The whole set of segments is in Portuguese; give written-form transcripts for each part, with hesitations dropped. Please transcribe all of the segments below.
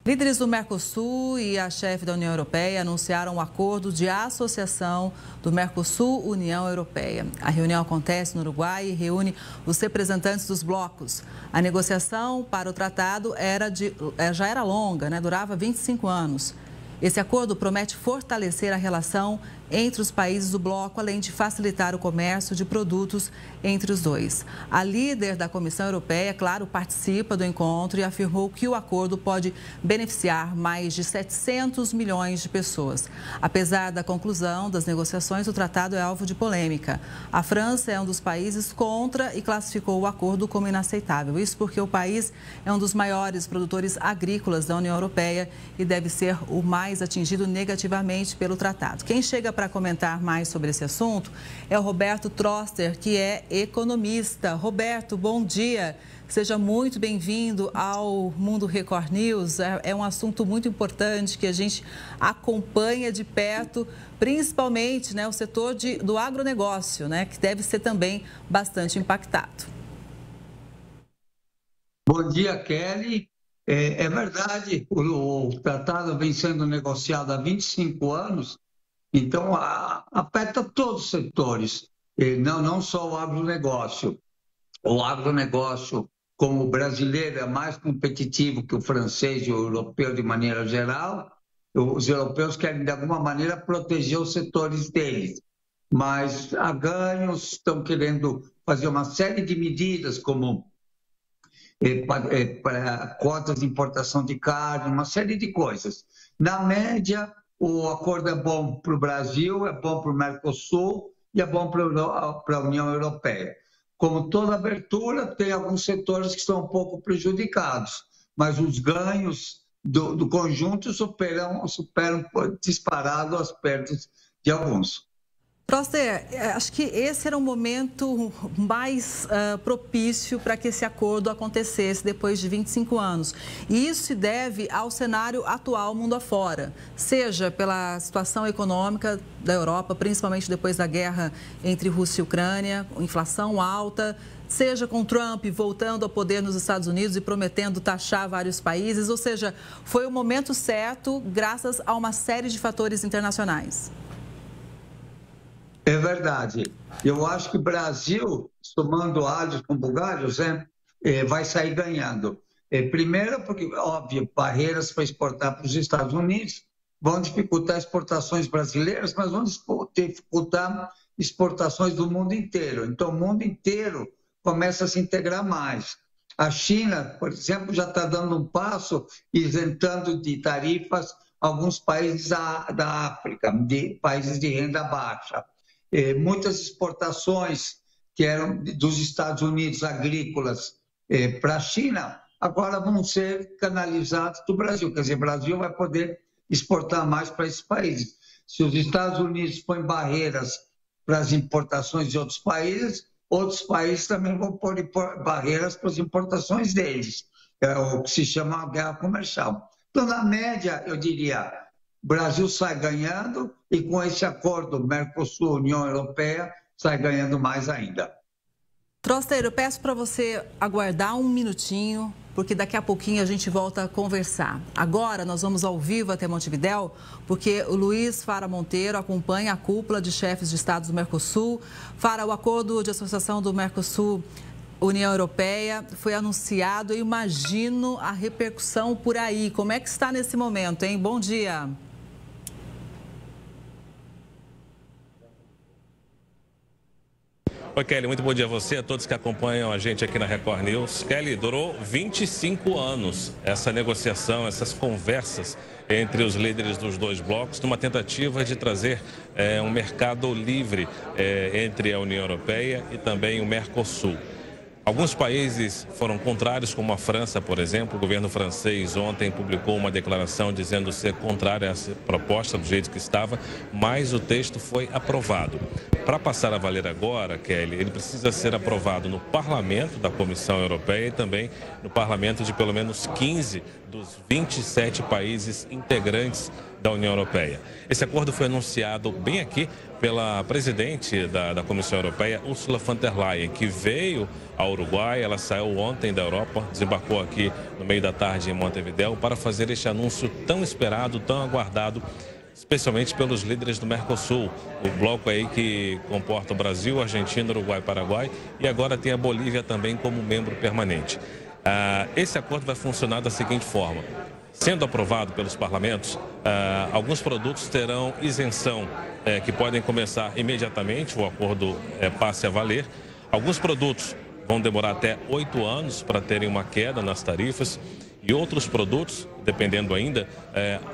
Líderes do Mercosul e a chefe da União Europeia anunciaram um acordo de associação do Mercosul-União Europeia. A reunião acontece no Uruguai e reúne os representantes dos blocos. A negociação para o tratado já era longa, durava 25 anos. Esse acordo promete fortalecer a relação entre os países do bloco, além de facilitar o comércio de produtos entre os dois. A líder da Comissão Europeia, claro, participa do encontro e afirmou que o acordo pode beneficiar mais de 700 milhões de pessoas. Apesar da conclusão das negociações, o tratado é alvo de polêmica. A França é um dos países contra e classificou o acordo como inaceitável. Isso porque o país é um dos maiores produtores agrícolas da União Europeia e deve ser o mais atingido negativamente pelo tratado. Quem chega para comentar mais sobre esse assunto é o Roberto Troster, que é economista. Roberto, bom dia. Seja muito bem-vindo ao Mundo Record News. É um assunto muito importante que a gente acompanha de perto, principalmente o setor do agronegócio, que deve ser também bastante impactado. Bom dia, Kelly. É verdade, o tratado vem sendo negociado há 25 anos, então afeta todos os setores, não só o agronegócio. O agronegócio, como o brasileiro, é mais competitivo que o francês e o europeu de maneira geral. Os europeus querem, de alguma maneira, proteger os setores deles, mas há ganhos, estão querendo fazer uma série de medidas, como para cotas de importação de carne, uma série de coisas. Na média, o acordo é bom para o Brasil, é bom para o Mercosul e é bom para a União Europeia. Como toda abertura, tem alguns setores que estão um pouco prejudicados, mas os ganhos do conjunto superam disparado as perdas de alguns. Troster, acho que esse era o momento mais propício para que esse acordo acontecesse depois de 25 anos. E isso se deve ao cenário atual mundo afora, seja pela situação econômica da Europa, principalmente depois da guerra entre Rússia e Ucrânia, inflação alta, seja com Trump voltando ao poder nos Estados Unidos e prometendo taxar vários países, ou seja, foi o momento certo graças a uma série de fatores internacionais. É verdade. Eu acho que o Brasil, somando alhos com bugalhos, vai sair ganhando. Primeiro, porque, óbvio, barreiras para exportar para os Estados Unidos vão dificultar exportações brasileiras, mas vão dificultar exportações do mundo inteiro. Então, o mundo inteiro começa a se integrar mais. A China, por exemplo, já está dando um passo isentando de tarifas alguns países da África, países de renda baixa. Muitas exportações que eram dos Estados Unidos agrícolas para a China, agora vão ser canalizadas do Brasil. Quer dizer, o Brasil vai poder exportar mais para esses países. Se os Estados Unidos põem barreiras para as importações de outros países também vão pôr barreiras para as importações deles. É o que se chama uma guerra comercial. Então, na média, eu diria, o Brasil sai ganhando e com esse acordo Mercosul-União Europeia sai ganhando mais ainda. Troster, eu peço para você aguardar um minutinho, porque daqui a pouquinho a gente volta a conversar. Agora nós vamos ao vivo até Montevidéu, porque o Luiz Fara Monteiro acompanha a cúpula de chefes de estados do Mercosul. Fara, o acordo de associação do Mercosul União Europeia foi anunciado. Eu imagino a repercussão por aí. Como é que está nesse momento, hein? Bom dia. Oi, Kelly, muito bom dia a você, a todos que acompanham a gente aqui na Record News. Kelly, durou 25 anos essa negociação, essas conversas entre os líderes dos dois blocos, numa tentativa de trazer um mercado livre entre a União Europeia e também o Mercosul. Alguns países foram contrários, como a França, por exemplo. O governo francês ontem publicou uma declaração dizendo ser contrário a essa proposta do jeito que estava, mas o texto foi aprovado. Para passar a valer agora, Kelly, ele precisa ser aprovado no parlamento da Comissão Europeia e também no parlamento de pelo menos 15 dos 27 países integrantes da União Europeia. Esse acordo foi anunciado bem aqui pela presidente da Comissão Europeia, Ursula von der Leyen, que veio ao Uruguai. Ela saiu ontem da Europa, desembarcou aqui no meio da tarde em Montevidéu para fazer este anúncio tão esperado, tão aguardado, especialmente pelos líderes do Mercosul, o bloco aí que comporta o Brasil, Argentina, Uruguai, Paraguai, e agora tem a Bolívia também como membro permanente. Esse acordo vai funcionar da seguinte forma: sendo aprovado pelos parlamentos, alguns produtos terão isenção, que podem começar imediatamente, o acordo passe a valer. Alguns produtos vão demorar até 8 anos para terem uma queda nas tarifas, e outros produtos, dependendo ainda,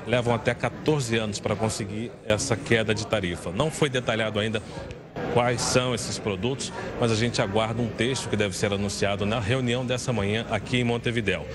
levam até 14 anos para conseguir essa queda de tarifa. Não foi detalhado ainda quais são esses produtos, mas a gente aguarda um texto que deve ser anunciado na reunião dessa manhã aqui em Montevidéu.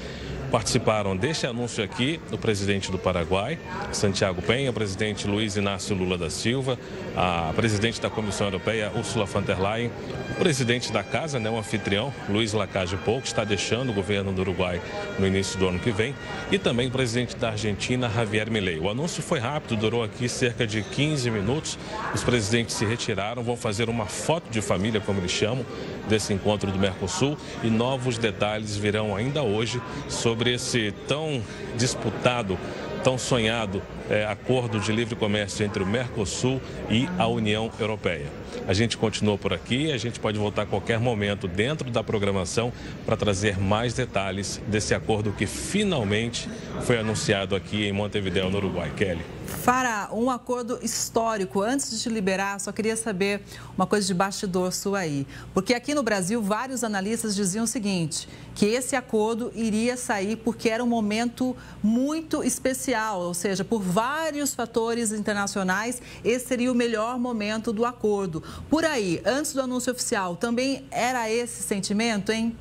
Participaram deste anúncio aqui o presidente do Paraguai, Santiago Peña, o presidente Luiz Inácio Lula da Silva, a presidente da Comissão Europeia, Ursula von der Leyen, o presidente da casa, o anfitrião, Luiz Lacalle Pou, que está deixando o governo do Uruguai no início do ano que vem, e também o presidente da Argentina, Javier Milei. O anúncio foi rápido, durou aqui cerca de 15 minutos. Os presidentes se retiraram, vão fazer uma foto de família, como eles chamam, desse encontro do Mercosul, e novos detalhes virão ainda hoje sobre esse tão disputado, tão sonhado acordo de livre comércio entre o Mercosul e a União Europeia. A gente continua por aqui, a gente pode voltar a qualquer momento dentro da programação para trazer mais detalhes desse acordo que finalmente foi anunciado aqui em Montevidéu, no Uruguai. Kelly. Fará um acordo histórico. Antes de te liberar, só queria saber uma coisa de bastidor sua aí. Porque aqui no Brasil, vários analistas diziam o seguinte, que esse acordo iria sair porque era um momento muito especial, ou seja, por vários fatores internacionais, esse seria o melhor momento do acordo. Por aí, antes do anúncio oficial, também era esse sentimento, hein?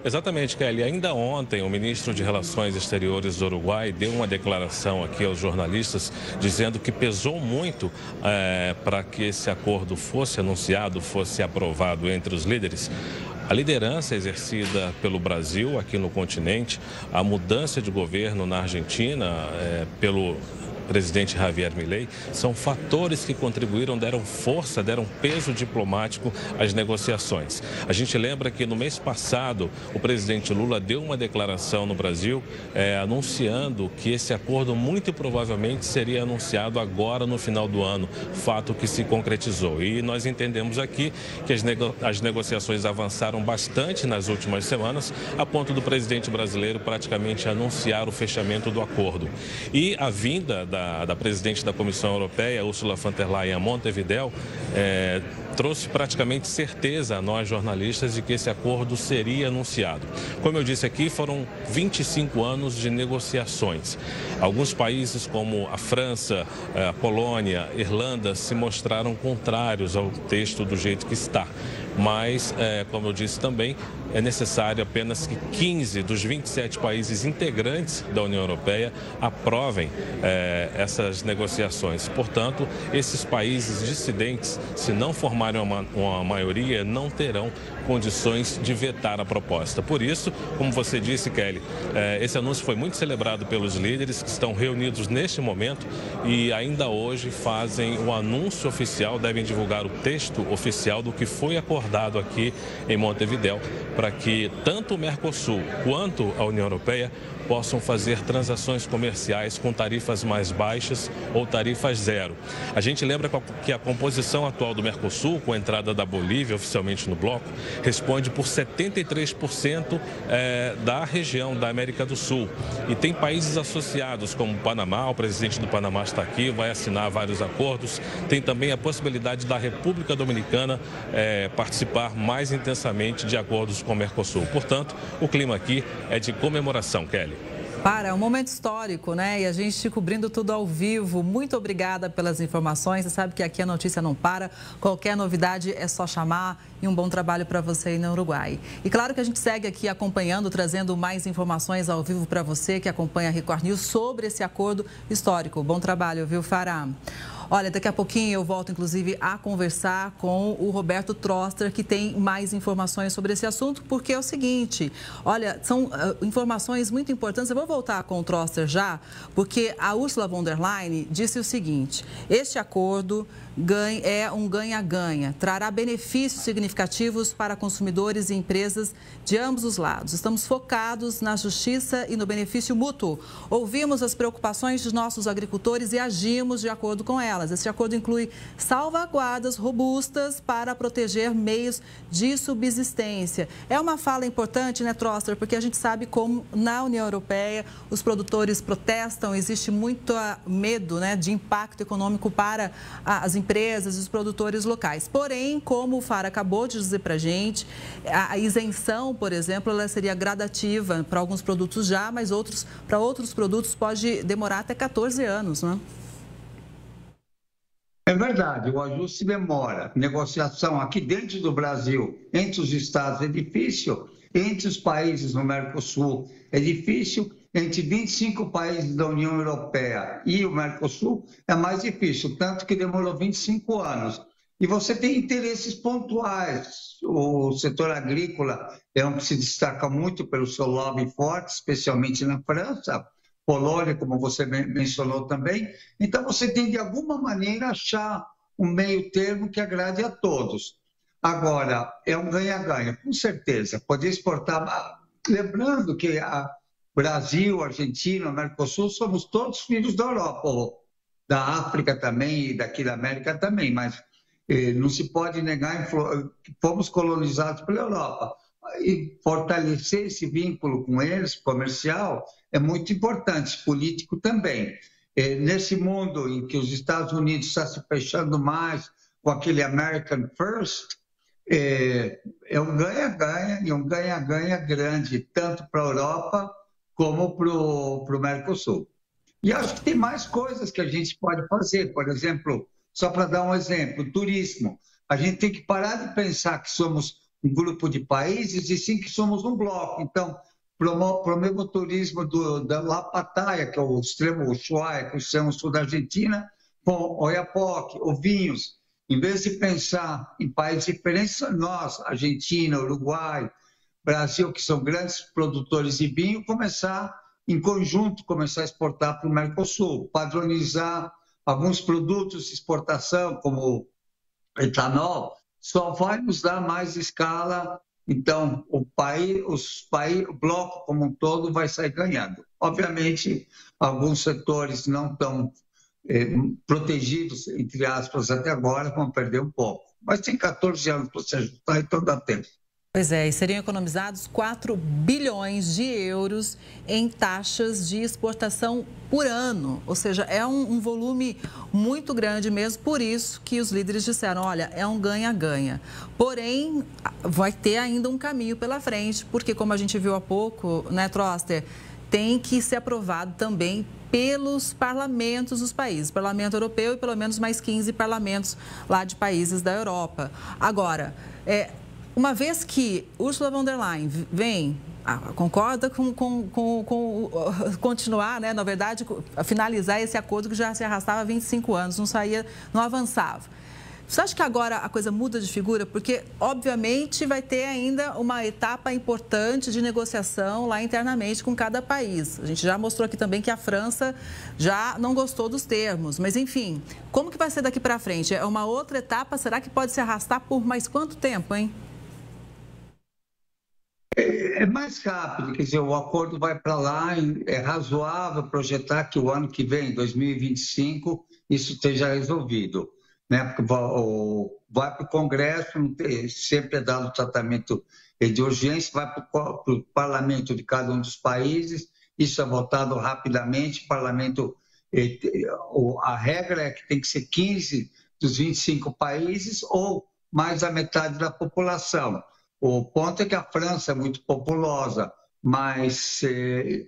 Exatamente, Kelly. Ainda ontem, o ministro de Relações Exteriores do Uruguai deu uma declaração aqui aos jornalistas dizendo que pesou muito para que esse acordo fosse anunciado, fosse aprovado entre os líderes. A liderança exercida pelo Brasil aqui no continente, a mudança de governo na Argentina pelo presidente Javier Milei, são fatores que contribuíram, deram força, deram peso diplomático às negociações. A gente lembra que no mês passado o presidente Lula deu uma declaração no Brasil anunciando que esse acordo muito provavelmente seria anunciado agora no final do ano, fato que se concretizou. E nós entendemos aqui que as negociações avançaram bastante nas últimas semanas, a ponto do presidente brasileiro praticamente anunciar o fechamento do acordo. E a vinda da presidente da Comissão Europeia, Ursula von der Leyen, a Montevidéu, trouxe praticamente certeza a nós jornalistas de que esse acordo seria anunciado. Como eu disse aqui, foram 25 anos de negociações. Alguns países como a França, a Polônia, Irlanda se mostraram contrários ao texto do jeito que está. Mas, como eu disse também, é necessário apenas que 15 dos 27 países integrantes da União Europeia aprovem essas negociações. Portanto, esses países dissidentes, se não formarem uma maioria, não terão condições de vetar a proposta. Por isso, como você disse, Kelly, esse anúncio foi muito celebrado pelos líderes que estão reunidos neste momento e ainda hoje fazem o anúncio oficial, devem divulgar o texto oficial do que foi acordado aqui em Montevidéu, para que tanto o Mercosul quanto a União Europeia possam fazer transações comerciais com tarifas mais baixas ou tarifas zero. A gente lembra que a composição atual do Mercosul, com a entrada da Bolívia oficialmente no bloco, responde por 73% da região da América do Sul. E tem países associados, como o Panamá, o presidente do Panamá está aqui, vai assinar vários acordos. Tem também a possibilidade da República Dominicana participar mais intensamente de acordos com o Mercosul. Portanto, o clima aqui é de comemoração, Kelly. Para um momento histórico, né? E a gente cobrindo tudo ao vivo. Muito obrigada pelas informações. Você sabe que aqui a notícia não para. Qualquer novidade é só chamar. E um bom trabalho para você aí no Uruguai. E claro que a gente segue aqui acompanhando, trazendo mais informações ao vivo para você que acompanha a Record News sobre esse acordo histórico. Bom trabalho, viu, Fará? Olha, daqui a pouquinho eu volto, inclusive, a conversar com o Roberto Troster, que tem mais informações sobre esse assunto, porque é o seguinte, olha, são informações muito importantes. Eu vou voltar com o Troster já, porque a Ursula von der Leyen disse o seguinte: este acordo é um ganha-ganha, trará benefícios significativos para consumidores e empresas de ambos os lados. Estamos focados na justiça e no benefício mútuo. Ouvimos as preocupações de nossos agricultores e agimos de acordo com elas. Esse acordo inclui salvaguardas robustas para proteger meios de subsistência. É uma fala importante, né, Troster? Porque a gente sabe como na União Europeia os produtores protestam, existe muito medo, né, de impacto econômico para as empresas e os produtores locais. Porém, como o Fara acabou de dizer para a gente, a isenção, por exemplo, ela seria gradativa para alguns produtos já, mas para outros produtos pode demorar até 14 anos, né? É verdade, o ajuste demora. Negociação aqui dentro do Brasil, entre os estados é difícil, entre os países no Mercosul é difícil, entre 25 países da União Europeia e o Mercosul é mais difícil, tanto que demorou 25 anos. E você tem interesses pontuais. O setor agrícola é um que se destaca muito pelo seu lobby forte, especialmente na França, Polônia, como você mencionou também. Então, você tem, de alguma maneira, achar um meio termo que agrade a todos. Agora, é um ganha-ganha, com certeza. Poder exportar... Lembrando que Brasil, Argentina, Mercosul, somos todos filhos da Europa, da África também e daqui da América também, mas não se pode negar que fomos colonizados pela Europa. E fortalecer esse vínculo com eles, comercial, é muito importante, político também. Nesse mundo em que os Estados Unidos estão se fechando mais com aquele American First, é um ganha-ganha e um ganha-ganha grande, tanto para a Europa como para o Mercosul. E acho que tem mais coisas que a gente pode fazer. Por exemplo, só para dar um exemplo, turismo. A gente tem que parar de pensar que somos um grupo de países e sim que somos um bloco. Então, promova o turismo da La Pataia, que é o extremo Ushuaia, que é o extremo sul da Argentina, com Oiapoque, Ovinhos. Em vez de pensar em países diferentes, nós, Argentina, Uruguai, Brasil, que são grandes produtores de vinho, começar em conjunto, começar a exportar para o Mercosul, padronizar alguns produtos de exportação, como etanol, só vai nos dar mais escala. Então, o bloco como um todo vai sair ganhando. Obviamente, alguns setores não estão protegidos, entre aspas, até agora, vão perder um pouco. Mas tem 14 anos para se ajustar, então dá tempo. Pois é, e seriam economizados 4 bilhões de euros em taxas de exportação por ano. Ou seja, é um volume muito grande mesmo, por isso que os líderes disseram, olha, é um ganha-ganha. Porém, vai ter ainda um caminho pela frente, porque como a gente viu há pouco, né, Troster, tem que ser aprovado também pelos parlamentos dos países, Parlamento Europeu e pelo menos mais 15 parlamentos lá de países da Europa. Agora, uma vez que Ursula von der Leyen vem, concorda com continuar, né, na verdade, finalizar esse acordo que já se arrastava há 25 anos, não avançava. Você acha que agora a coisa muda de figura? Porque, obviamente, vai ter ainda uma etapa importante de negociação lá internamente com cada país. A gente já mostrou aqui também que a França já não gostou dos termos. Mas, enfim, como que vai ser daqui para frente? É uma outra etapa? Será que pode se arrastar por mais quanto tempo, hein? É mais rápido, quer dizer, o acordo vai para lá, é razoável projetar que o ano que vem, 2025, isso esteja resolvido. Né? Porque vai para o Congresso, sempre é dado tratamento de urgência, vai para o parlamento de cada um dos países, isso é votado rapidamente, o parlamento, a regra é que tem que ser 15 dos 25 países ou mais da metade da população. O ponto é que a França é muito populosa, mas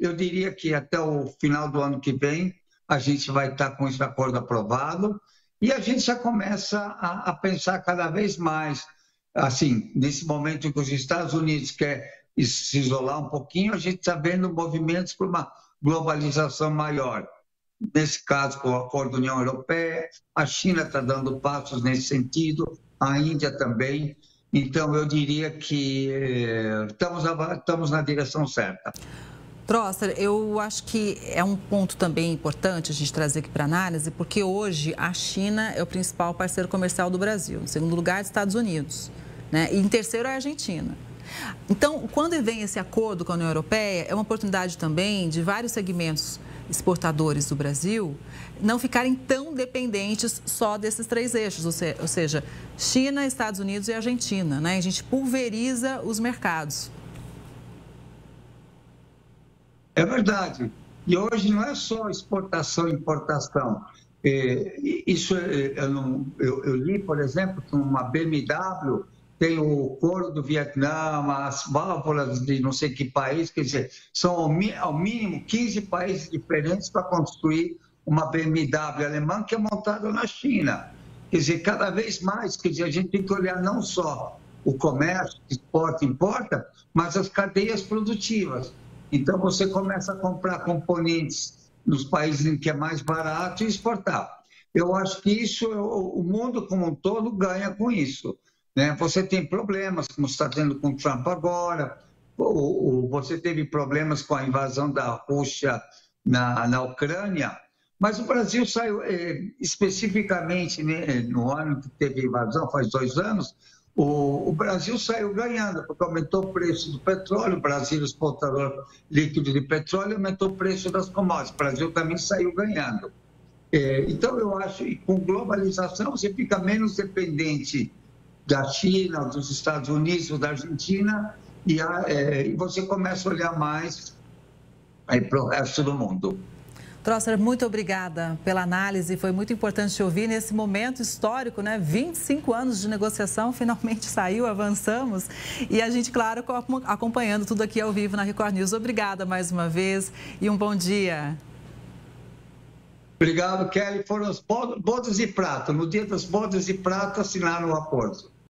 eu diria que até o final do ano que vem a gente vai estar com esse acordo aprovado e a gente já começa a pensar cada vez mais, assim, nesse momento em que os Estados Unidos querem se isolar um pouquinho, a gente está vendo movimentos para uma globalização maior. nesse caso com o acordo da União Europeia, a China está dando passos nesse sentido, a Índia também. Então, eu diria que estamos na direção certa. Trosser, eu acho que é um ponto também importante a gente trazer aqui para análise, porque hoje a China é o principal parceiro comercial do Brasil, em segundo lugar, Estados Unidos, né? E em terceiro é a Argentina. Então, quando vem esse acordo com a União Europeia, é uma oportunidade também de vários segmentos exportadores do Brasil não ficarem tão dependentes só desses três eixos, ou seja, China, Estados Unidos e Argentina, né? A gente pulveriza os mercados. É verdade. E hoje não é só exportação e importação. Eu li, por exemplo, que uma BMW tem o couro do Vietnã, as válvulas de não sei que país, quer dizer, são ao mínimo 15 países diferentes para construir uma BMW alemã que é montada na China. Quer dizer, cada vez mais, quer dizer, a gente tem que olhar não só o comércio, exporta e importa, mas as cadeias produtivas. Então, você começa a comprar componentes nos países em que é mais barato e exportar. Eu acho que isso, o mundo como um todo ganha com isso, né? Você tem problemas, como está tendo com o Trump agora, você teve problemas com a invasão da Rússia na Ucrânia, mas o Brasil saiu, especificamente, né, no ano que teve a invasão, faz 2 anos, o Brasil saiu ganhando, porque aumentou o preço do petróleo, o Brasil, exportador líquido de petróleo, aumentou o preço das commodities, o Brasil também saiu ganhando. Então, eu acho que com globalização você fica menos dependente da China, dos Estados Unidos, da Argentina, e você começa a olhar mais para o resto do mundo. Trosser, muito obrigada pela análise, foi muito importante te ouvir nesse momento histórico, né? 25 anos de negociação, finalmente saiu, avançamos e a gente, claro, acompanhando tudo aqui ao vivo na Record News. Obrigada mais uma vez e um bom dia. Obrigado, Kelly. Foram as bodas de prata. No dia das bodas de prata assinaram o acordo.